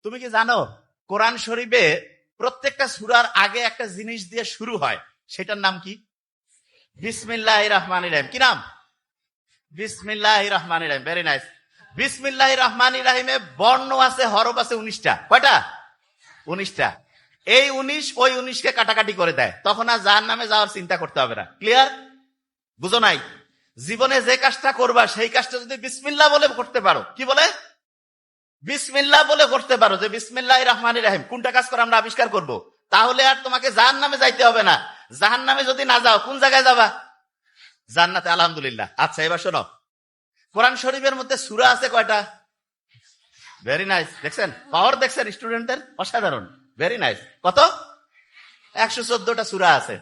তুমি কি জানো কোরআন শরীফে প্রত্যেকটা সূরার আগে একটা জিনিস দিয়ে শুরু হয়, সেটার নাম কি? বিসমিল্লাহির রহমানির রহিম। কি নাম? বিসমিল্লাহির রহমানির রহিম। Very nice. বিসমিল্লাহির রহমানির রহিমে বর্ণ আছে, হরফ আছে 19টা। কয়টা? 19টা। এই 19 ওই 19কে কাটাকাটি করে দেয়, তখন আর জাহান্নামে যাওয়ার চিন্তা করতে হবে না। ক্লিয়ার? বুঝো নাই? জীবনে যে কাজটা করবা সেই কাজটা যদি বিসমিল্লাহ বলে করতে পারো, কি বলে? বিসমিল্লাহ বলে করতে পারো যে বিসমিল্লাহির রহমানির রহিম, কোনটা কাজ করে আমরা আবিষ্কার করব, তাহলে আর তোমাকে জাহান্নামে যাইতে হবে না। জাহান্নামে যদি না যাও, কোন জায়গায় যাবা? জান্নাতে। আলহামদুলিল্লাহ। আচ্ছা, এবার শোনো, কোরআন শরীফের মধ্যে সূরা আছে কয়টা? Very nice. দেখছেন পাওয়ার? দেখছেন স্টুডেন্টদের? অসাধারণ। Very nice. কত? 114টা সূরা আছে।